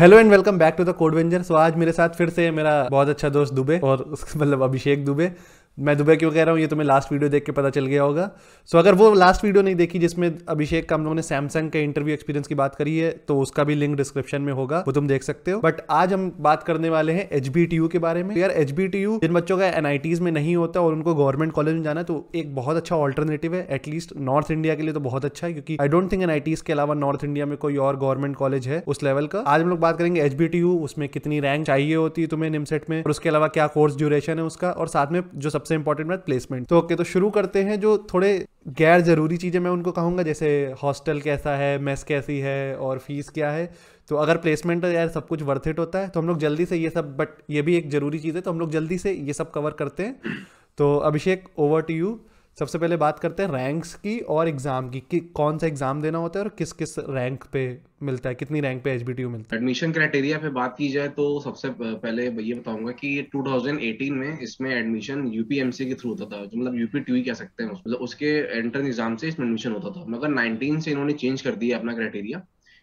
Hello and welcome back to the Codevenger. So आज मेरे साथ फिर से मेरा बहुत अच्छा दोस्त दुबे और मतलब अभिषेक दुबे। मैं दुबे क्यों कह रहा हूँ ये तुम्हें लास्ट वीडियो देख के पता चल गया होगा। सो अगर वो लास्ट वीडियो नहीं देखी जिसमें अभिषेक का हम लोगों ने सैमसंग के इंटरव्यू एक्सपीरियंस की बात करी है तो उसका भी लिंक डिस्क्रिप्शन में होगा, वो तुम देख सकते हो। बट आज हम बात करने वाले हैं HBTU के बारे में। यार HBTU जिन बच्चों का NITs में नहीं होता और उनको गवर्नमेंट कॉलेज में जाना है तो एक बहुत अच्छा ऑल्टरनेटिव है। एटलीस्ट नॉर्थ इंडिया के लिए तो बहुत अच्छा है, क्योंकि आई डोंट थिंक NITs के अलावा नॉर्थ इंडिया में कोई और गवर्नमेंट कॉलेज है उस लेवल का। आज हम लोग बात करेंगे HBTU, उसमें कितनी रैंक चाहिए होती है तुम्हें निमसेट में, और उसके अलावा क्या कोर्स ड्यूरेशन है उसका, और साथ में जो सबसे इंपॉर्टेंट है प्लेसमेंट। तो ओके, तो शुरू करते हैं। जो थोड़े गैर जरूरी चीजें मैं उनको कहूंगा, जैसे हॉस्टल कैसा है, मेस कैसी है और फीस क्या है। तो अगर प्लेसमेंट है यार सब कुछ वर्थ इट होता है तो हम लोग जल्दी से ये सब, बट ये भी एक जरूरी चीज है तो हम लोग जल्दी से ये सब कवर करते हैं। तो अभिषेक, ओवर टू यू। सबसे पहले बात करते हैं रैंक्स की और एग्जाम की कि कौन सा एग्जाम देना होता है और किस किस रैंक पे मिलता है, कितनी रैंक पे HBTU मिलता है। एडमिशन क्राइटेरिया पे बात की जाए तो सबसे पहले ये बताऊंगा कि 2018 में इसमें एडमिशन UPMC के थ्रू होता था, जो मतलब UPTUI कह सकते हैं मतलब उसके एंट्रेंस एग्जाम से इसमें एडमिशन होता था। मगर 19 से इन्होंने चेंज कर दिया अपना क्राइटेरिया,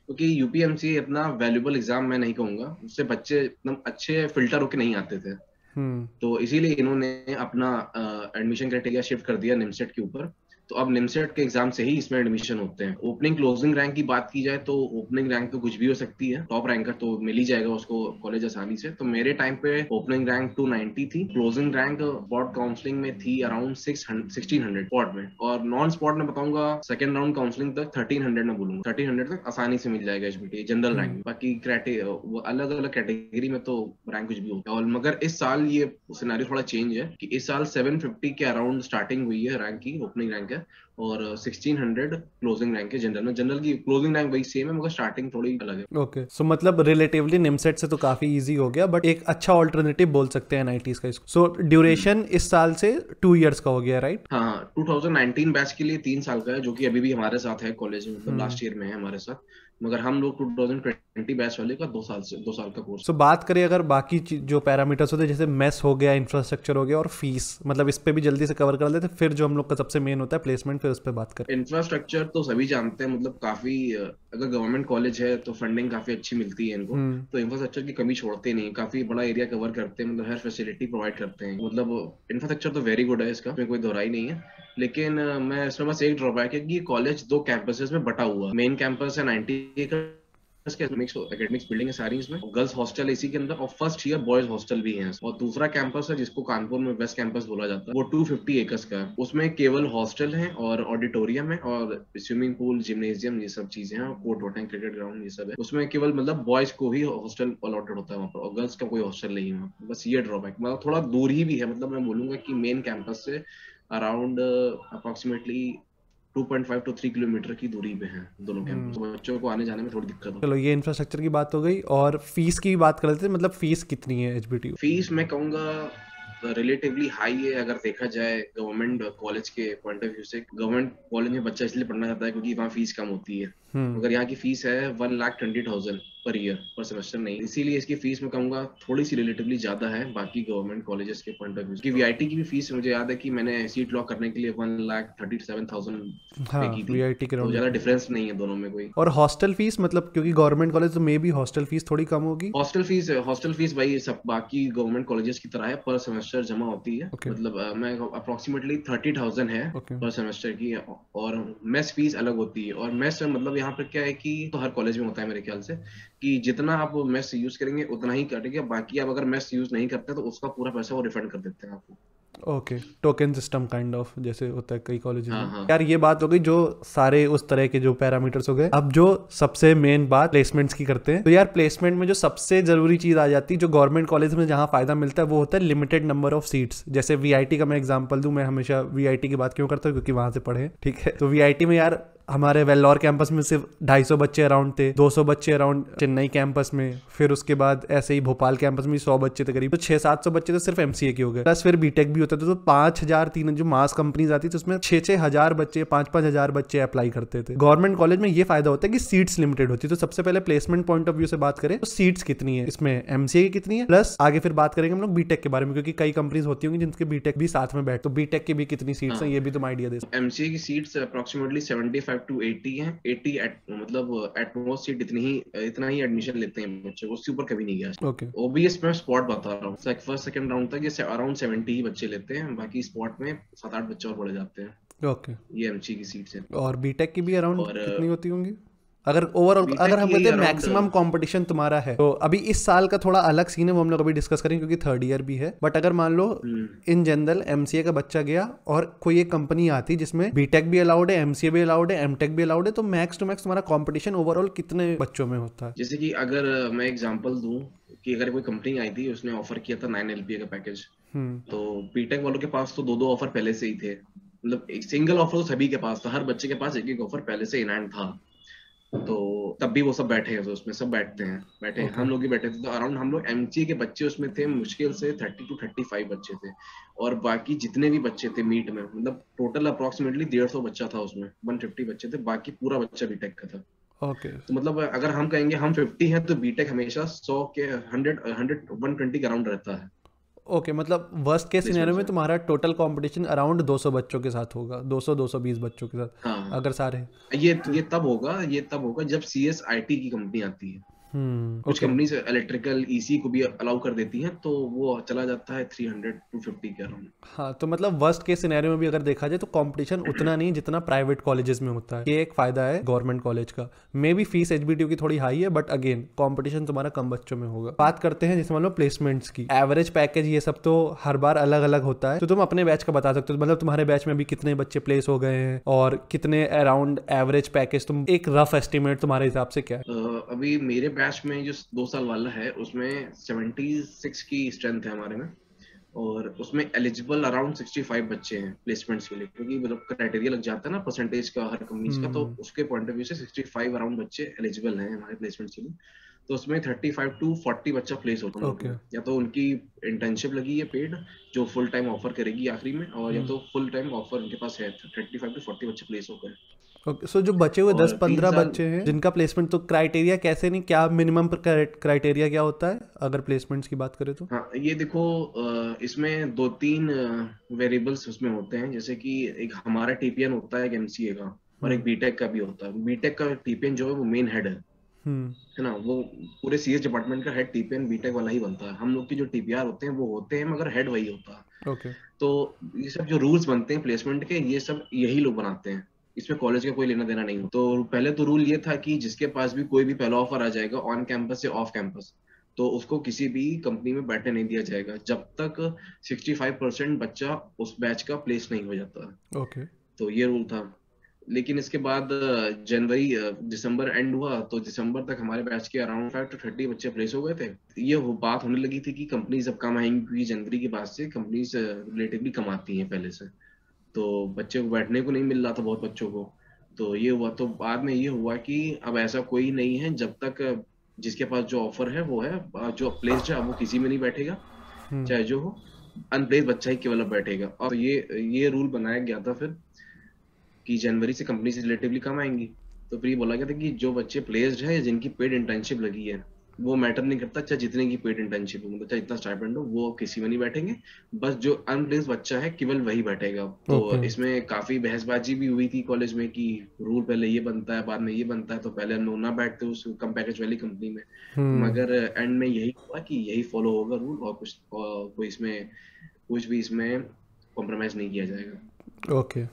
क्योंकि UPMC इतना वैल्यूबल एग्जाम मैं नहीं कहूंगा, उससे बच्चे एकदम अच्छे फिल्टर होके नहीं आते थे। तो इसीलिए इन्होंने अपना एडमिशन क्राइटेरिया शिफ्ट कर दिया निमसेट के ऊपर। तो अब निमसेट के एग्जाम से ही इसमें एडमिशन होते हैं। ओपनिंग क्लोजिंग रैंक की बात की जाए तो ओपनिंग रैंक तो कुछ भी हो सकती है, टॉप रैंकर तो मिल ही जाएगा उसको कॉलेज आसानी से। तो मेरे टाइम पे ओपनिंग रैंक 290 थी, क्लोजिंग रैंक बोर्ड काउंसलिंग में थी अराउंड 1600 स्पॉट में, और नॉन स्पॉट में बताऊंगा सेकंड राउंड काउंसलिंग तक 1300 में बोलूंगा, 1300 तक आसानी से मिल जाएगा HBT जनरल रैंक में। बाकी अलग अलग कैटेगरी में तो रैंक कुछ भी होता है। और मगर इस साल ये सिनेरियो थोड़ा चेंज है कि इस साल 750 के अराउंड स्टार्टिंग हुई है रैंक की, ओपनिंग रैंक है, और 1600 क्लोजिंग रैंक है जनरल में। जनरल की क्लोजिंग रैंक वही सेम है मगर स्टार्टिंग थोड़ी अलग है। ओके, सो मतलब रिलेटिवली निमसेट से तो काफी इजी हो गया, बट एक अच्छा ऑल्टरनेटिव बोल सकते हैं NITs का इसको। सो ड्यूरेशन इस साल से 2 इयर्स का हो गया, राइट? हाँ, 2019 बैच के लिए 3 साल का है, जो कि अभी भी हमारे साथ है कॉलेज में, मतलब लास्ट ईयर में है हमारे साथ। मगर हम लोग 2020 बैच वाले का 2 साल का कोर्स। सो बात करें अगर बाकी जो पैरामीटर्स होते हैं, जैसे मेस हो गया, इंफ्रास्ट्रक्चर हो गया और फीस, मतलब इस पे भी जल्दी से कवर कर लेते, फिर जो हम लोग का सबसे मेन होता है प्लेसमेंट, फिर उस पर बात करें। इंफ्रास्ट्रक्चर तो सभी जानते हैं, मतलब काफी अगर गवर्नमेंट कॉलेज है तो फंडिंग काफी अच्छी मिलती है इनको। तो इंफ्रास्ट्रक्चर की कमी छोड़ते नहीं, काफी बड़ा एरिया कवर करते हैं, मतलब हर फैसिलिटी प्रोवाइड करते हैं। मतलब इंफ्रास्ट्रक्चर तो वेरी गुड है, इसका कोई दोहराई नहीं है। लेकिन मैं इसमें बस एक ड्रॉबैक है कि ये कॉलेज 2 कैंपसेस में बटा हुआ है। मेन कैंपस है 90 एकेडमिक्स बिल्डिंग है सारी, इसमें गर्ल्स हॉस्टल है इसी के अंदर, और फर्स्ट ईयर बॉयज हॉस्टल भी है। और दूसरा कैंपस है जिसको कानपुर में वेस्ट कैंपस बोला जाता है, वो 250 एकर्स का है। उसमें केवल हॉस्टल है और ऑडिटोरियम है और स्विमिंग पूल, जिम्नेजियम, ये सब चीजें हैं, कोर्ट वोट, क्रिकेट ग्राउंड, ये सब है। उसमें केवल मतलब बॉयज को ही हॉस्टल अलॉटेड होता है वहाँ पर, और गर्ल्स का कोई हॉस्टल नहीं है। बस ये ड्रॉबैक, मतलब थोड़ा दूर ही भी है, मतलब मैं बोलूंगा कि मेन कैंपस से अराउंड अप्रोक्सीमेटली 2.5 to 3 किलोमीटर की दूरी पे हैं दोनों कैंपस। तो बच्चों को आने जाने में थोड़ी दिक्कत हो। चलो, ये इंफ्रास्ट्रक्चर की बात हो गई और फीस की बात कर लेते हैं। मतलब फीस कितनी है HBTU? फीस मैं कहूँगा रिलेटिवली हाई है, अगर देखा जाए गवर्नमेंट कॉलेज के पॉइंट ऑफ व्यू से। गवर्नमेंट कॉलेज में बच्चा इसलिए पढ़ना चाहता है क्योंकि वहाँ फीस कम होती है। मगर यहाँ की फीस है 1,20,000 पर ईयर, पर सेमेस्टर नहीं, इसीलिए इसकी फीस मैं कहूँगा थोड़ी सी रिलेटिवली ज्यादा है बाकी गवर्नमेंट कॉलेजेस के पॉइंट ऑफ व्यू की। VIT की भी फीस मुझे याद है कि मैंने सीट लॉक करने के लिए 1,37,000 पे हाँ, की थी। VIT के तो राउंड ज्यादा में। डिफरेंस नहीं है दोनों में कोई। और हॉस्टल फीस, मतलब क्योंकि गवर्नमेंट कॉलेज तो मे भी हॉस्टल फीस थोड़ी कम होगी। हॉस्टल फीस भाई सब बाकी गवर्नमेंट कॉलेजेस की तरह है, पर सेमेस्टर जमा होती है। ओके। मतलब मैं अप्रोक्सीमेटली 30,000 है ओके। पर सेमेस्टर की। और मेस फीस अलग होती है, और मेस मतलब यहाँ पर क्या है कि तो हर कॉलेज में होता है मेरे ख्याल से कि जितना आप मेस यूज करेंगे उतना ही कटेगा, बाकी आप अगर मेस यूज नहीं करते तो उसका पूरा पैसा वो रिफंड कर देते हैं आपको। Okay, token system kind of जैसे होता है कई कॉलेजेस हाँ में। हाँ। यार ये बात हो गई जो सारे उस तरह के जो पैरामीटर्स हो गए। अब जो सबसे मेन बात प्लेसमेंट्स की करते हैं, तो यार प्लेसमेंट में जो सबसे जरूरी चीज आ जाती है, जो गवर्नमेंट कॉलेज में जहाँ फायदा मिलता है, वो होता है लिमिटेड नंबर ऑफ सीट्स। जैसे VIT का मैं एग्जांपल दूं, मैं हमेशा VIT की बात क्यों करता हूँ क्योंकि वहां से पढ़े, ठीक है। तो VIT में यार हमारे वेल्लोर कैंपस में सिर्फ 250 बच्चे अराउंड थे, 200 बच्चे अराउंड चेन्नई कैंपस में, फिर उसके बाद ऐसे ही भोपाल कैंपस में 100 बच्चे थे करीब। तो 600-700 बच्चे तो सिर्फ MCA के हो गए, प्लस फिर बीटेक भी होता था। तो 5,000 जो मास कंपनीज आती थी उसमें 6,000 बच्चे, 5,000 बच्चे अप्लाई करते थे। गवर्नमेंट कॉलेज में ये फायदा होता है कि सीट्स लिमिटेड होती है। तो सबसे पहले प्लेसमेंट पॉइंट ऑफ व्यू से बात करें तो सीट्स कितनी है इसमें, MCA की कितनी है, प्लस आगे फिर बात करेंगे हम लोग बीटेक के बारे में, क्योंकि कई कंपनीज होती होंगी जिनके बीटेक भी साथ में बैठ, तो बीटेक की भी कितनी सीट्स हैं ये भी तुम आइडिया दे सकते। MCA की सीट्स अप्रोक्सीमेटली 75 to 80 है। 80 मतलब एटमोस्ट सीट इतना ही एडमिशन लेते हैं बच्चे, उससे ऊपर कभी नहीं गया। ओके ओबीएस में स्पॉट बता रहा हूँ, फर्स्ट सेकंड राउंड तक ये अराउंड 70 ही बच्चे लेते हैं, बाकी स्पॉट में 7-8 बच्चे और बढ़ जाते हैं। ओके। ये एमसी की सीट से। और बीटेक की भी अराउंड और कितनी होती होंगी? अगर ओवरऑल अगर बीटेक हम की कहते हैं अराउंड मैक्सिमम कंपटीशन तुम्हारा है, तो अभी इस साल का थोड़ा अलग सीन है, वो हम लोग अभी डिस्कस करेंगे क्योंकि थर्ड ईयर भी है। बट अगर मान लो इन जनरल एमसीए का बच्चा गया और कोई एक कंपनी आती जिसमें बीटेक भी अलाउड है, एमसीए भी अलाउड है, एमटेक भी अलाउड है, तो मैक्स टू मैक्स तुम्हारा कंपटीशन ओवरऑल कितने बच्चों में होता है? जैसे कि अगर मैं एग्जांपल दूं कि अगर कोई कंपनी आई थी, उसने ऑफर किया था 9 LPA का पैकेज, तो बीटेक वालों के पास तो 2-2 ऑफर पहले से ही थे। मतलब एक सिंगल ऑफर तो सभी के पास था, हर बच्चे के पास एक एक ऑफर पहले से इन हैंड था। तो तब भी वो सब बैठे हैं, तो उसमें सब बैठे हैं, हम लोग भी बैठे थे। तो अराउंड हम लोग एमसी के बच्चे उसमें थे, मुश्किल से 30 to 35 बच्चे थे। और बाकी जितने भी बच्चे थे मीट में, मतलब टोटल अप्रोक्सीमेटली 150 बच्चा था उसमें, 150 बच्चे थे, बाकी पूरा बच्चा बीटेक का था। ओके तो मतलब अगर हम कहेंगे हम 50 है, तो बीटेक हमेशा 100 के 100 120 के अराउंड रहता है ओके। मतलब वर्स्ट केस प्लेसमेंट सिनेरियो में से। तुम्हारा टोटल कंपटीशन अराउंड 200 बच्चों के साथ होगा, 200 220 बच्चों के साथ हाँ, अगर सारे। ये तब होगा जब सीएस आईटी की कंपनी आती है। कुछ ओके। कंपनी इलेक्ट्रिकल ईसी को भी अलाउ कर देती हैं, तो वो चला जाता है 300-250 के अराउंड। हाँ, तो मतलब वर्स्ट केस सिनेरियो में भी अगर देखा जाए तो कंपटीशन उतना नहीं जितना प्राइवेट कॉलेजेस में होता है। ये एक फायदा है गवर्नमेंट कॉलेज का। मे बी फीस एचबीटीयू की थोड़ी हाई है, बट अगेन कंपटीशन तुम्हारा कम बच्चों में होगा। बात करते हैं जैसे मान लो प्लेसमेंट्स की, एवरेज पैकेज ये सब तो हर बार अलग अलग होता है। तो तुम अपने बैच का बता सकते हो, मतलब तुम्हारे बैच में अभी कितने बच्चे प्लेस हो गए हैं और कितने अराउंड एवरेज पैकेज, तुम एक रफ एस्टिमेट तुम्हारे हिसाब से क्या है? अभी मेरे बैच में जो 2 साल वाला है, उसमें 76 की स्ट्रेंथ है हमारे में, और उसमें एलिजिबल अराउंड 65 बच्चे हैं प्लेसमेंट्स के लिए, क्योंकि मतलब क्राइटेरिया लग जाता है ना परसेंटेज का हर कंपनीज का, तो उसके पॉइंट ऑफ व्यू से 65 अराउंड बच्चे एलिजिबल हैं हमारे प्लेसमेंट्स के लिए। तो उसमें 35 to 40 बच्चा प्लेस होता है। Okay. या तो उनकी इंटर्नशिप लगी है पेड, जो फुल टाइम ऑफर करेगी आखिरी में, और या तो फुल टाइम ऑफर उनके पास है, 35 to 40 बच्चे प्लेस हो गए। ओके। सो जो बचे हुए और 10-15 बच्चे हैं जिनका प्लेसमेंट, तो क्राइटेरिया कैसे, नहीं क्या मिनिमम क्राइटेरिया क्या होता है अगर प्लेसमेंट्स की बात करें तो? हाँ, ये देखो, इसमें 2-3 वेरिएबल्स उसमें होते हैं। जैसे कि एक हमारा टीपीएन होता है, एक एमसीए का, और एक बीटेक का भी होता है। बीटेक का टीपीएन जो है वो मेन हेड है ना, वो पूरे सीएस डिपार्टमेंट का हेड टीपीएन बीटेक वाला ही बनता है। हम लोग की जो टीपीआर होते हैं वो होते हैं, मगर हेड वही होता है। ओके। तो ये सब जो रूल्स बनते हैं प्लेसमेंट के, ये सब यही लोग बनाते हैं, इसमें कॉलेज का कोई लेना देना नहीं। तो पहले तो रूल ये था कि जिसके पास भी कोई भी पहला ऑफर आ जाएगा ऑन कैंपस या ऑफ कैंपस, तो उसको किसी भी कंपनी में बैठने नहीं दिया जाएगा जब तक 65% बच्चा उस बैच का प्लेस नहीं हो जाता। ओके। तो ये रूल था। लेकिन इसके बाद दिसंबर एंड हुआ, तो दिसंबर तक हमारे बैच के अराउंड 5 to 30 बच्चे प्लेस हो गए थे। ये वो बात होने लगी थी कि कंपनीज अब कम आएंगी, क्योंकि जनवरी के बाद से कंपनीज रिलेटिवली कम आती हैं पहले से, तो बच्चे को बैठने को नहीं मिल रहा था बहुत बच्चों को। तो ये हुआ, तो बाद में ये हुआ कि अब ऐसा कोई नहीं है, जब तक जिसके पास जो ऑफर है वो है, जो प्लेस्ड है वो किसी में नहीं बैठेगा, चाहे जो हो, अनप्लेस्ड बच्चा ही केवल अब बैठेगा। और ये रूल बनाया गया था फिर कि जनवरी से कंपनी से रिलेटिवली कम आएंगी। तो फिर ये बोला गया था कि जो बच्चे प्लेस्ड है, जिनकी पेड इंटर्नशिप लगी है, वो मैटर नहीं करता, चाहे जितने की पेड इंटर्नशिप हो, मतलब चाहे इतना स्टाइपेंड हो, वो किसी में नहीं बैठेंगे। बस जो अनप्लेस्ड बच्चा है केवल वही बैठेगा। तो इसमें काफी बहसबाजी भी हुई थी कॉलेज में कि रूल पहले ये बनता है, बाद में ये बनता है, तो पहले हम लोग ना बैठते उस कम पैकेज वाली कंपनी में। मगर एंड में यही हुआ कि यही फॉलो होगा रूल, और कुछ भी इसमें कॉम्प्रोमाइज नहीं किया जाएगा। ओके।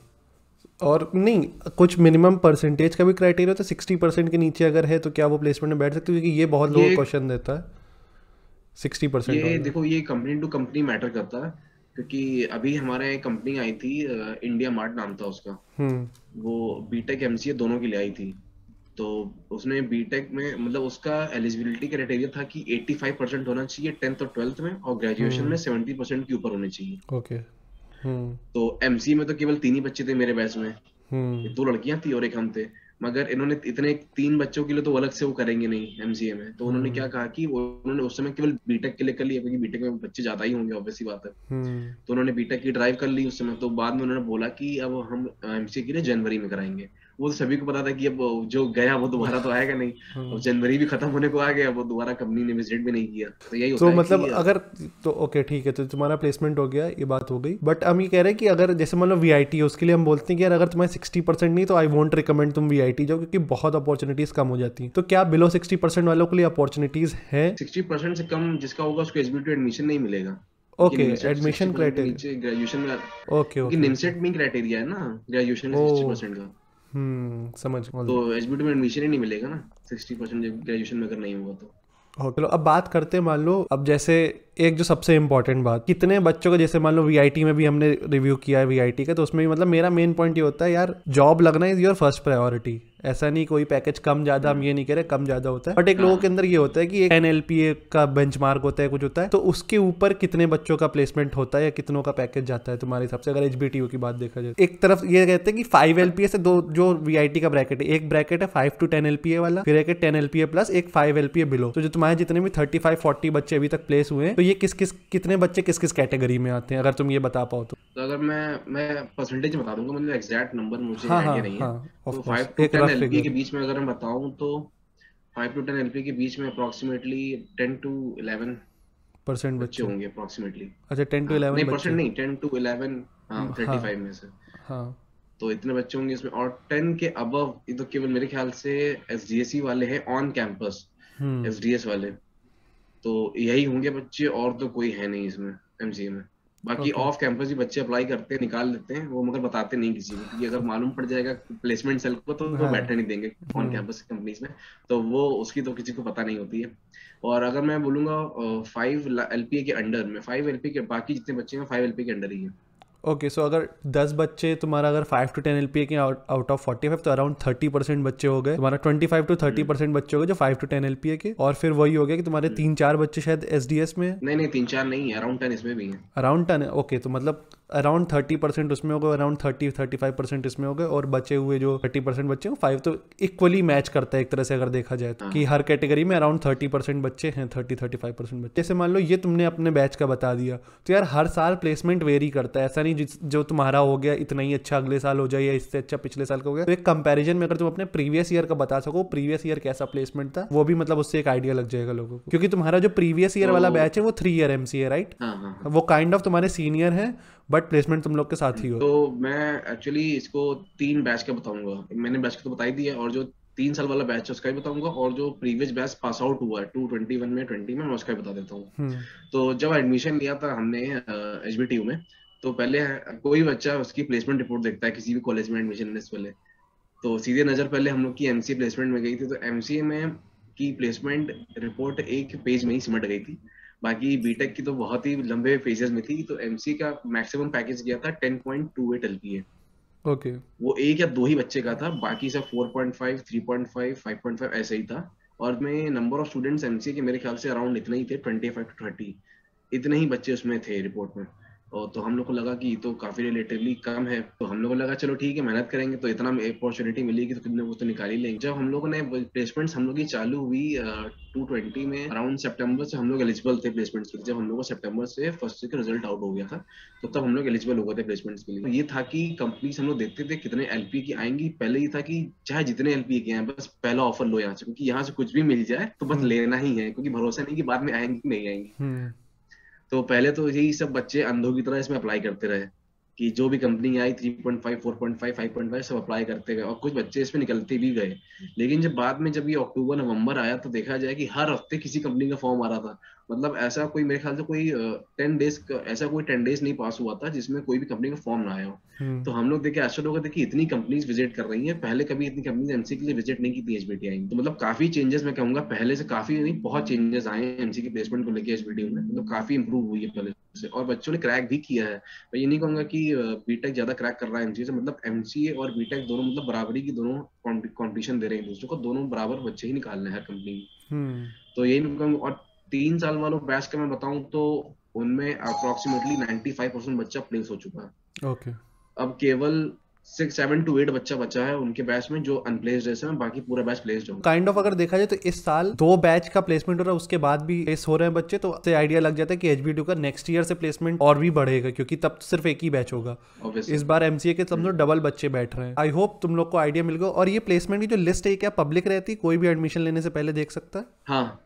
और नहीं, कुछ मिनिमम परसेंटेज का भी क्राइटेरिया होता है? 60% के नीचे अगर है तो क्या वो प्लेसमेंट में बैठ सकते हो? क्योंकि ये बहुत लोगों को क्वेश्चन देता है 60%। ये देखो, ये कंपनी टू कंपनी मैटर करता है, क्योंकि अभी हमारे एक कंपनी आई थी, इंडिया मार्ट नाम था उसका। वो बीटेक एमसीए दोनों के लिए आई थी। तो उसने बीटेक में, मतलब उसका एलिजिबिलिटी क्राइटेरिया था कि 85% होना चाहिए 10th और 12th में, और ग्रेजुएशन में 70% के ऊपर होने चाहिए। ओके। तो एमसी में तो केवल 3 ही बच्चे थे मेरे बैच में, 2 लड़कियां थी और एक हम थे। मगर इन्होंने इतने 3 बच्चों के लिए तो अलग से वो करेंगे नहीं एमसीए में, तो उन्होंने क्या कहा कि उन्होंने उस समय केवल बीटेक के लिए कर लिया, क्योंकि बीटेक में बच्चे ज्यादा ही होंगे, ऑब्वियस सी बात है। तो उन्होंने बीटेक की ड्राइव कर ली उस समय। तो बाद में उन्होंने बोला कि अब हम एमसीए के लिए जनवरी में कराएंगे, वो तो सभी को पता था कि अब जो गया वो दोबारा तो आएगा नहीं। अब जनवरी भी खत्म होने को आ गया, वो दोबारा कंपनी ने विजिट भी नहीं किया। तो यही होता तो है कि मतलब अगर, तो ओके ठीक है, तो तुम्हारा प्लेसमेंट हो गया, ये बात हो गई। बट हम ये कह रहे हैं कि अगर जैसे मान लो वीआईटी है, उसके लिए हम बोलते हैं कि यार अगर तुम्हारे 60% नहीं तो आई वोंट रिकमेंड तुम वीआईटी जाओ, क्योंकि बहुत अपॉर्चुनिटीज कम हो जाती हैं। तो क्या बिलो 60% वालों के लिए अपॉर्चुनिटीज है? 60% से कम जिसका होगा उसको एसबीटी एडमिशन नहीं मिलेगा, क्योंकि ओके, निमसेट तो एडमिशन 60% के क्राइटेरिया। नीचे ग्रेजुएशन में, ओके क्योंकि ओके ओके। निमसेट में क्राइटेरिया है ना ग्रेजुएशन का ओ, 60% का। समझ तो गया। एसबीटी में एडमिशन ही नहीं मिलेगा ना 60% जब ग्रेजुएशन में अगर नहीं हुआ तो। हो, चलो अब बात करते हैं, मान लो अब जैसे एक जो सबसे इंपॉर्टेंट बात, कितने बच्चों को, जैसे मान लो वीआईटी में भी हमने रिव्यू किया है वीआईटी का, तो उसमें भी मतलब मेरा मेन पॉइंट ये होता है यार, जॉब लगना इज योर फर्स्ट प्रायोरिटी। ऐसा नहीं कोई पैकेज कम ज्यादा, हम ये नहीं कह रहे कम ज्यादा होता है, बट एक लोगों के अंदर ये होता है कि एक एनएलपीए का बेंचमार्क होता है, कुछ होता है, तो उसके ऊपर कितने बच्चों का प्लेसमेंट होता है या कितनों का पैकेज जाता है तुम्हारे हिसाब से, अगर एचबीटीयू की बात देखा जाए? एक तरफ ये कहते हैं कि 5 एलपीए से दो, जो वीआईटी का ब्रैकेट है, एक ब्रैकेट है 5 to 10 एलपीए वाला, फिर एक 10 एलपीए प्लस, एक 5 एलपीए बिलो। तो जो तुम्हारे जितने भी 35-40 बच्चे अभी तक प्लेस हुए हैं, तो ये कितने बच्चे किस किस कैटेगरी में आते हैं, अगर तुम ये बता पाओ तो? तो अगर मैं परसेंटेज बता दूंगा, मतलब एग्जैक्ट नंबर मुझे हाँ हाँ आइडिया नहीं है। हाँ, ऑफ तो कोर्स 5 to एक 10 रफ एलपीए के फिगर। बीच में अगर मैं बताऊं तो 5 to 10 एलपीए के बीच में अप्रोक्सीमेटली 10 to 11 परसेंट बच्चे बच्चे? होंगे अप्रोक्सीमेटली। अच्छा, 10 to 11 नहीं परसेंट बच्चे। नहीं, 10 to 11, हाँ हाँ 35 में से। हाँ। तो इतने बच्चे होंगे इसमें, और 10 के अबव ये तो केवल मेरे ख्याल से एसडीएससी वाले हैं ऑन कैंपस, हम्म। एसडीएस वाले। तो यही होंगे बच्चे, और तो कोई है नहीं इसमें एमसीए में। बाकी ओके। ऑफ कैंपस भी बच्चे अप्लाई करते हैं, निकाल लेते हैं वो, मगर बताते नहीं किसी को, क्योंकि अगर मालूम पड़ जाएगा प्लेसमेंट सेल को तो वो हाँ। बैठने नहीं देंगे ऑन हम्म। कैंपस कंपनीज में। तो वो उसकी तो किसी को पता नहीं होती है। और अगर मैं बोलूंगा 5 एलपीए के अंडर में, 5 एलपीए के बाकी जितने बच्चे हैं 5 एलपीए के अंडर ही है। ओके, सो अगर 10 बच्चे तुम्हारा, अगर 5 to 10 एलपीए के आउट ऑफ 45, तो अराउंड 30% बच्चे हो गए तुम्हारा, 25 to 30% बच्चे हो गए जो 5 to 10 एलपीए के। और फिर वही हो गया कि तुम्हारे हम्म। 3-4 बच्चे शायद एसडीएस में। नहीं नहीं, 3-4 नहीं है, अराउंड 10 इसमें भी है। अराउंड 10 है, ओके, तो मतलब अराउंड 30% उसमें हो गए, अराउंड 30-35% इसमें हो गए, और बचे हुए जो 30% बच्चे हैं 5, तो इक्वली मैच करता है एक तरह से अगर देखा जाए तो, कि हाँ हर कैटेगरी में अराउंड 30% बच्चे हैं, 30-35% बच्चे। जैसे मान लो ये तुमने अपने बैच का बता दिया, तो यार हर साल प्लेसमेंट वेरी करता है, ऐसा नहीं जो तुम्हारा हो गया इतना ही अच्छा अगले साल हो जाए या इससे अच्छा पिछले साल का हो गया। तो एक कंपैरिजन में अगर तुम अपने प्रीवियस ईयर का बता सको, प्रीवियस ईयर कैसा प्लेसमेंट था, वो भी मतलब उससे एक आइडिया लग जाएगा लोगों को, क्योंकि तुम्हारा जो प्रीवियस ईयर तो वाला बैच है वो 3 ईयर एमसीए, राइट? हाँ हाँ हाँ। वो काइंड ऑफ तुम्हारे सीनियर है, बट प्लेसमेंट तुम लोग के साथ ही हो। तो मैं एक्चुअली इसको 3 बैच का बताऊंगा, मैंने बैच का तो बता ही दिया, और जो 3 साल वाला बैच है उसका भी बताऊंगा, और जो प्रीवियस बैच पास आउट हुआ है 2021 में 20 में, मैं उसका भी बता देता हूँ। हम्म। तो जब एडमिशन लिया था हमने एचबीटीयू में, तो पहले कोई बच्चा उसकी प्लेसमेंट रिपोर्ट देखता है किसी भी कॉलेज में एडमिशन लेने से पहले। तो सीधे नजर पहले हम लोग की एमसीए प्लेसमेंट में गई थी, तो एमसीए में की प्लेसमेंट रिपोर्ट एक पेज में ही सिमट गई थी। बाकी बीटेक की तो बहुत ही लंबे पेजेस में थी। तो एमसीए का मैक्सिमम पैकेज गया था 10.28 एलपीए। ओके। वो एक या दो ही बच्चे का था, बाकी सब 4.5, 3.5, 5.5 ऐसे ही था। और में नंबर ऑफ स्टूडेंट्स एमसीए के मेरे ख्याल से अराउंड इतने ही थे, 25 to 30 इतने ही बच्चे उसमें थे रिपोर्ट में। और तो हम लोग को लगा कि ये तो काफी रिलेटिवली कम है, तो हम लोग को लगा चलो ठीक है, मेहनत करेंगे तो इतना अपॉर्चुनिटी मिलेगी तो कितने वो तो निकाल ही लेंगे। जब हम लोगों ने प्लेसमेंट्स हम लोग की चालू हुई 220 में, अराउंड सितंबर से हम लोग एलिजिबल थे प्लेसमेंट्स के लिए। जब हम लोग को सितंबर से फर्स्ट ईयर का रिजल्ट आउट हो गया था, तो तब हम लोग एलिजिबल हो गए थे प्लेसमेंट्स के लिए। तो ये था कि कंपनीज हम लोग देखते थे कितने एलपी की आएंगी, पहले ये था कि चाहे जितने एलपी के आए बस पहला ऑफर लो यहाँ से, क्योंकि यहाँ से कुछ भी मिल जाए तो बस हम्म। लेना ही है, क्योंकि भरोसा नहीं कि बाद में आएंगी कि नहीं आएंगी। हम्म। तो पहले तो यही सब बच्चे अंधों की तरह इसमें अप्लाई करते रहे, कि जो भी कंपनी आई 3.5, 4.5, 5.5 सब अप्लाई करते गए, और कुछ बच्चे इसमें निकलते भी गए। लेकिन जब बाद में जब ये अक्टूबर नवंबर आया, तो देखा जाए कि हर हफ्ते किसी कंपनी का फॉर्म आ रहा था। मतलब ऐसा कोई मेरे ख्याल से कोई 10 डेज, ऐसा कोई 10 डेज नहीं पास हुआ था जिसमें कोई भी कंपनी का फॉर्म ना आया हो। हम्म। तो हम लोग देखे आश्चर्य हो गए थे कि इतनी कंपनीज विजिट कर रही हैं, पहले कभी इतनी कंपनीज एमसी के लिए विजिट नहीं की थी एचबीटीआई। तो मतलब काफी चेंजेस, मैं कहूंगा पहले से काफी नहीं, बहुत चेंजेस आए हैं एमसी की प्लेसमेंट को लेकर एचबीटीयू में। मतलब काफी इंप्रूव हुई है पहले से, और बच्चों ने क्रैक भी किया है। मैं ये नहीं कहूंगा कि बीटेक ज्यादा क्रैक कर रहा है एमसीए से, मतलब एमसीए और बीटेक दोनों मतलब बराबरी की, दोनों कॉम्पिटिशन दे रहे हैं दूसरे को, दोनों बराबर बच्चे ही निकाल रहे हैं हर कंपनी में। हम्म। तो यही मैं कहूंगा। और 3 साल वालों बैच का मैं बताऊं तो उनमें अप्रोक्सीमेटली 95% बच्चा प्लेस हो चुका है। ओके। अब केवल 6 7 to 8 बच्चा बचा है उनके बैच में जो अनप्लेस्ड है, बाकी पूरा बैच प्लेस्ड होगा। काइंड ऑफ अगर देखा जाए तो इस साल 2 बैच का प्लेसमेंट हो रहा है, उसके बाद भी प्लेस हो रहे हैं बच्चे, तो उससे आइडिया लग जाता है कि एचबीटीयू का नेक्स्ट ईयर से प्लेसमेंट और भी बढ़ेगा, क्योंकि तब तो सिर्फ एक ही बैच होगा। Obviously। इस बार एमसीए के समझो डबल बच्चे बैठ रहे हैं। आई होप तुम लोग को आइडिया मिल गया। और ये प्लेसमेंट की जो लिस्ट है क्या पब्लिक रहती है, कोई भी एडमिशन लेने से पहले देख सकता है? हाँ,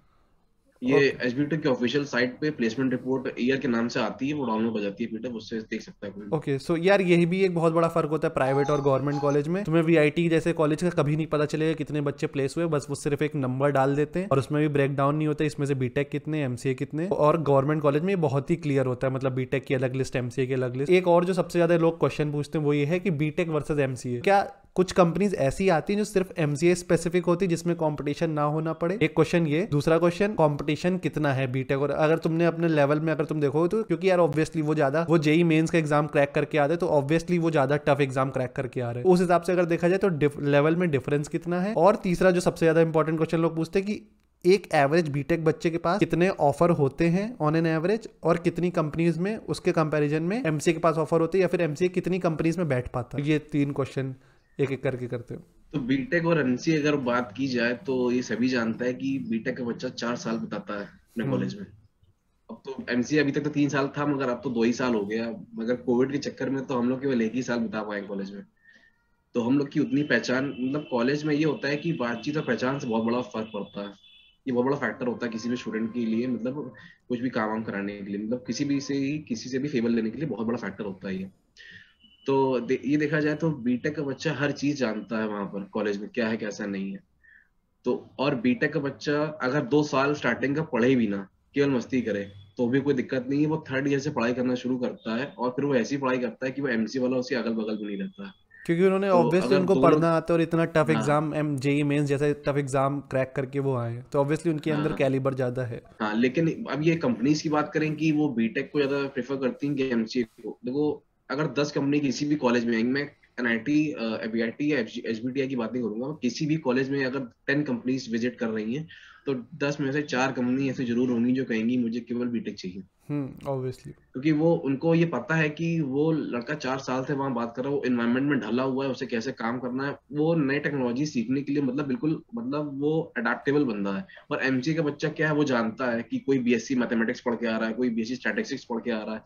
ये एचबीटी के ऑफिशियल साइट पे प्लेसमेंट रिपोर्ट ईयर के नाम से आती है, वो डाउनलोड हो जाती है पीडीएफ, उससे देख सकता है कोई। ओके, सो यार यही भी एक बहुत बड़ा फर्क होता है प्राइवेट और गवर्नमेंट कॉलेज में। तुम्हें वीआईटी जैसे कॉलेज का कभी नहीं पता चलेगा कितने बच्चे प्लेस हुए, बस वो सिर्फ एक नंबर डाल देते हैं और उसमें भी ब्रेक डाउन नहीं होता इसमें से बीटेक कितने, एमसीए कितने। और गवर्नमेंट कॉलेज में ये बहुत ही क्लियर होता है, मतलब बीटेक की अलग लिस्ट, एमसीए की अलग लिस्ट। एक और जो सबसे ज्यादा लोग क्वेश्चन पूछते हैं वो ये है कि बीटेक वर्सेज एमसीए, क्या कुछ कंपनीज ऐसी आती हैं जो सिर्फ एमसीए स्पेसिफिक होती है जिसमें कंपटीशन ना होना पड़े? एक क्वेश्चन ये। दूसरा क्वेश्चन, कंपटीशन कितना है बीटेक और अगर तुमने अपने लेवल में अगर तुम देखो तो, क्योंकि यार ऑब्वियसली वो जेई मेंस का एग्जाम क्रैक करके आते हैं, तो ऑब्वियसली वो ज्यादा टफ एग्जाम क्रैक करके आ रहे हैं। उस हिसाब से अगर देखा जाए तो लेवल में डिफरेंस कितना है। और तीसरा जो सबसे ज्यादा इंपॉर्टेंट क्वेश्चन लोग पूछते हैं कि एक एवरेज बीटेक बच्चे के पास कितने ऑफर होते हैं ऑन एन एवरेज, और कितनी कंपनीज में उसके कंपैरिजन में एमसीए के पास ऑफर होते हैं, या फिर एमसीए कितनी कंपनीज में बैठ पाता है। ये 3 क्वेश्चन एक एक करके करते हो। तो बीटेक और एमसीए अगर बात की जाए तो ये सभी जानता है कि बीटेक का बच्चा 4 साल बिताता है अपने कॉलेज में। अब तो एमसीए अभी तक तो 3 साल था, मगर अब तो 2 ही साल हो गया, मगर कोविड के चक्कर में तो हम लोग केवल 1 ही साल बिता पाए कॉलेज में। तो हम लोग की उतनी पहचान, मतलब कॉलेज में ये होता है कि बातचीत और पहचान से बहुत बड़ा फर्क पड़ता है। ये बहुत बड़ा फैक्टर होता है किसी भी स्टूडेंट के लिए, मतलब कुछ भी काम वाम कराने के लिए, मतलब किसी से भी फेवर लेने के लिए बहुत बड़ा फैक्टर होता है ये। तो ये देखा जाए तो बीटेक का बच्चा हर चीज जानता है वहां पर कॉलेज में क्या है कैसा नहीं है। तो और बीटेक का बच्चा अगर 2 साल स्टार्टिंग का पढ़े भी ना, केवल मस्ती करे, तो भी कोई दिक्कत नहीं है। वो 3rd ईयर से पढ़ाई करना शुरू करता है और फिर वो ऐसी पढ़ाई करता है कि वो एमसी वाला उसके अगल बगल में नहीं रहता है। क्योंकि उन्होंने तो ऑब्वियसली अगर उनको 2 पढ़ना लोग, आता है और इतना टफ हाँ एग्जाम जेई मेंस जैसे टफ एग्जाम क्रैक करके वो आए हैं, तो ऑब्वियसली उनके अंदर हाँ कैलिबर ज्यादा है। हाँ, लेकिन अब ये कंपनीज की बात करें कि वो बीटेक को ज्यादा प्रेफर करती हैं कि एमसीए को। देखो, अगर 10 कंपनी किसी भी कॉलेज में आएंगी, मैं एनआईटी, बीआईटी या एचबीटीआई की बात नहीं करूंगा, किसी भी कॉलेज में अगर 10 कंपनीज विजिट कर रही हैं तो 10 में से 4 कंपनी ऐसे जरूर होंगी जो कहेंगी मुझे केवल बीटेक चाहिए। ऑब्वियसली, क्योंकि वो उनको ये पता है कि वो लड़का 4 साल से वहां बात कर रहा है, वो एनवायरनमेंट में ढला हुआ है, उसे कैसे काम करना है, वो नई टेक्नोलॉजी सीखने के लिए मतलब बिल्कुल, मतलब वो अडेप्टेबल बंदा है। और एमसीए का बच्चा क्या है, वो जानता है कि कोई बीएससी मैथमेटिक्स पढ़ के आ रहा है, कोई बीएससी स्टैटिस्टिक्स पढ़ के आ रहा है।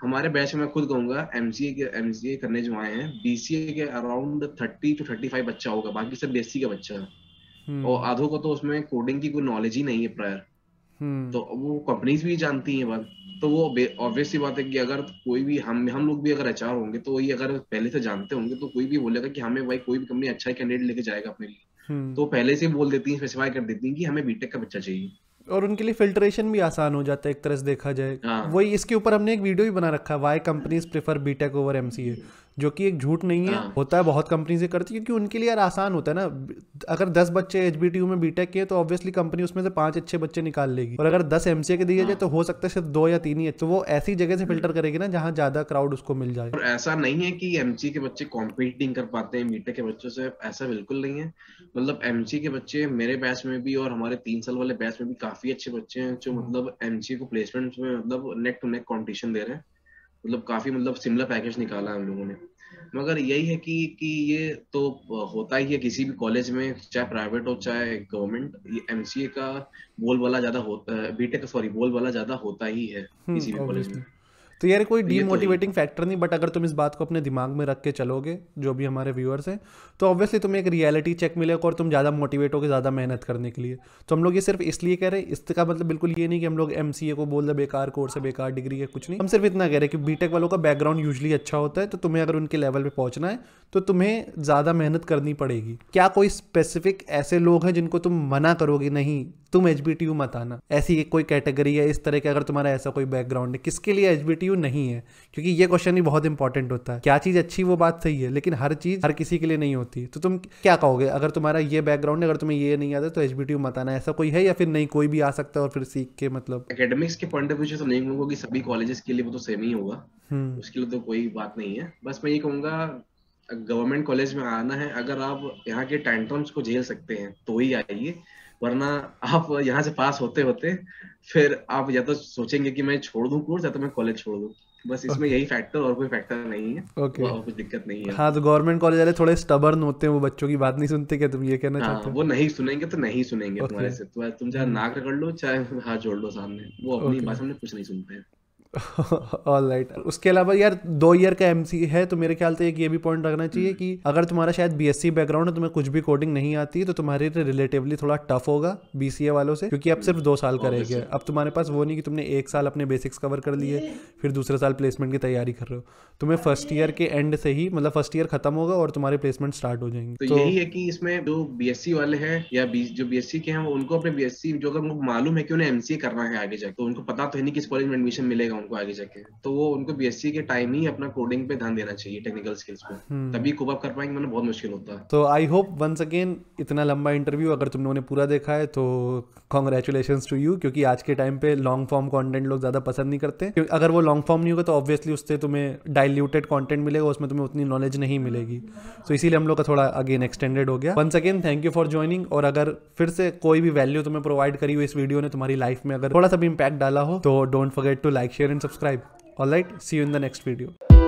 हमारे बैच में मैं खुद कहूंगा एमसीए करने जो आए हैं, बीसीए के अराउंड 30 to 35 बच्चा होगा, बाकी सब बीएससी का बच्चा है। और आधों को तो उसमें कोडिंग की कोई नॉलेज ही नहीं है प्रायर। तो वो कंपनीज भी जानती हैं बात। तो वो ऑब्वियस सी बात है कि अगर कोई भी हम लोग भी अगर एचआर होंगे तो ये अगर पहले से जानते होंगे तो कोई भी बोलेगा कि हमें भाई कोई भी कंपनी अच्छा ही कैंडिडेट लेके जाएगा अपने लिए, तो पहले से बोल देती है, स्पेसिफाई कर देती है कि हमें बीटेक का बच्चा चाहिए। और उनके लिए फिल्ट्रेशन भी आसान हो जाता है एक तरह से देखा जाए। हाँ वही इसके ऊपर हमने एक वीडियो भी बना रखा है, why companies prefer BTech over MCA, जो कि एक झूठ नहीं है, हाँ होता है, बहुत कंपनी से करती है, क्योंकि उनके लिए यार आसान होता है ना। अगर 10 बच्चे एचबीटीयू में बीटेक किए तो ऑब्वियसली कंपनी उसमें से 5 अच्छे बच्चे निकाल लेगी, और अगर 10 एमसीए के दिए जाए तो हो सकता है सिर्फ 2 या 3 ही, तो वो ऐसी जगह से फिल्टर करेगी ना जहाँ ज्यादा क्राउड उसको मिल जाए। और ऐसा नहीं है कि एमसी के बच्चे कॉम्पीटिंग कर पाते हैं बीटेक के बच्चों से, ऐसा बिल्कुल नहीं है। मतलब एमसी के बच्चे मेरे बैच में भी और हमारे 3 साल वाले बैच में भी काफी अच्छे बच्चे हैं जो मतलब एमसी को प्लेसमेंट में मतलब नेक टू नेक कॉम्पिटिशन दे रहे हैं। मतलब काफी मतलब सिमिलर पैकेज निकाला है हम लोगों ने। मगर यही है कि ये तो होता ही है किसी भी कॉलेज में, चाहे प्राइवेट हो चाहे गवर्नमेंट, ये एमसीए का बोलबाला ज्यादा होता है, बीटेक का सॉरी बोलबाला ज्यादा होता ही है किसी भी कॉलेज में। ऑब्वियसली। तो यार कोई तो ये तो है। डीमोटिवेटिंग फैक्टर नहीं, बट अगर तुम इस बात को अपने दिमाग में रख के चलोगे, जो भी हमारे व्यूअर्स हैं, तो ऑब्वियसली तुम्हें एक रियलिटी चेक मिलेगा और तुम ज़्यादा मोटिवेट होगे ज़्यादा मेहनत करने के लिए। तो हम लोग ये सिर्फ इसलिए कह रहे हैं, इसका मतलब बिल्कुल ये नहीं कि हम लोग एमसीए को बोल रहे बेकार कोर्स है, बेकार डिग्री है, कुछ नहीं। हम सिर्फ इतना कह रहे हैं कि बीटेक वालों का बैकग्राउंड यूजली अच्छा होता है, तो तुम्हें अगर उनके लेवल पे पहुंचना है तो तुम्हें ज़्यादा मेहनत करनी पड़ेगी। क्या कोई स्पेसिफिक ऐसे लोग हैं जिनको तुम मना करोगे नहीं तुम एचबीटीयू मत आना, ऐसी कोई कैटेगरी है इस तरह के, अगर तुम्हारा ऐसा कोई बैकग्राउंड है, किसके लिए एचबीटीयू नहीं है? क्योंकि ये क्वेश्चन ही बहुत इंपॉर्टेंट होता है। क्या चीज अच्छी वो बात सही है, लेकिन हर चीज हर किसी के लिए नहीं होती। तो तुम क्या कहोगे अगर तुम्हारा ये बैकग्राउंड है, अगर तुम्हें ये नहीं आता तो एचबीटीयू मत आना, ऐसा कोई है या फिर नहीं कोई भी आ सकता है और फिर सीख के मतलब? एकेडमिक्स के पॉइंट ऑफ व्यू से तो नहीं कहूंगा कि सभी कॉलेजेस के लिए वो तो सेम ही होगा, उसके लिए तो कोई बात नहीं है। बस मैं ये कहूंगा गवर्नमेंट कॉलेज में आना है, अगर आप यहाँ के टैंट्रम्स को झेल सकते हैं तो ही आइए, वरना आप यहाँ से पास होते होते फिर आप या तो सोचेंगे कि मैं छोड़ दूं कोर्स या तो मैं कॉलेज छोड़ दूं। बस इसमें यही फैक्टर, और कोई फैक्टर नहीं है। ओके। और कुछ दिक्कत नहीं है। हाँ, तो गवर्नमेंट कॉलेज वाले थोड़े स्टबर्न होते हैं, वो बच्चों की बात नहीं सुनते, क्या तुम ये कहना हाँ, चाहते हो? वो नहीं सुनेंगे तो नहीं सुनेंगे ओके। तुम्हारे से, तुम चाहे नाक रगड़ लो चाहे हाथ जोड़ लो सामने, वो अपनी ओके। बात हमने कुछ नहीं सुनते हैं। All right. उसके अलावा यार 2 ईयर का एमसी है, तो मेरे ख्याल से एक ये भी पॉइंट रखना चाहिए कि अगर तुम्हारा शायद बीएससी बैकग्राउंड है, तुम्हें कुछ भी कोडिंग नहीं आती है, तो तुम्हारे लिए रिलेटिवली थोड़ा टफ होगा बीसीए वालों से, क्योंकि अब सिर्फ 2 साल का रह गया है। अब तुम्हारे पास वो नहीं कि तुमने 1 साल अपने बेसिक्स कवर कर लिए फिर दूसरे साल प्लेसमेंट की तैयारी कर रहे हो। तुम्हें फर्स्ट ईयर के एंड से ही, मतलब फर्स्ट ईयर खत्म होगा और तुम्हारे प्लेसमेंट स्टार्ट हो जाएंगे। तो यही है कि इसमें जो बीएससी वाले हैं या जो बीएससी के हैं, उनको अपने बीएससी जो, अगर उनको मालूम है कि उन्हें एमसीए करना है आगे जाके, तो उनको पता तो है नहीं किस कॉलेज में एडमिशन मिलेगा उनको आगे जाके, तो वो उनको बीएससी के टाइम ही अपना कोडिंग पे ध्यान देना चाहिए, टेक्निकल स्किल्स पे, तभी कोप अप कर पाएंगे, वरना बहुत मुश्किल होता है। तो आई होप वंस अगेन, इतना लंबा इंटरव्यू अगर तुम लोगों ने पूरा देखा है तो कॉन्ग्रेचुलेशंस टू यू, क्योंकि आज के टाइम पे लॉन्ग फॉर्म कंटेंट लोग ज़्यादा पसंद नहीं करते, क्योंकि अगर वो लॉन्ग फॉर्म नहीं होगा तो ऑब्वियसली उससे तुम्हें डाइल्यूटेड कंटेंट मिलेगा, उसमें तुम्हें उतनी नॉलेज नहीं मिलेगी। तो इसीलिए हम लोग का थोड़ा अगेन एक्सटेंडेड हो गया। Once again thank you for joining, और अगर फिर से कोई भी वैल्यू तुम्हें प्रोवाइड करी हो इस वीडियो ने, तुम्हारी लाइफ में अगर थोड़ा सा भी इम्पैक्ट डाला हो, तो don't forget to like, share and subscribe. Alright, see you in the next video.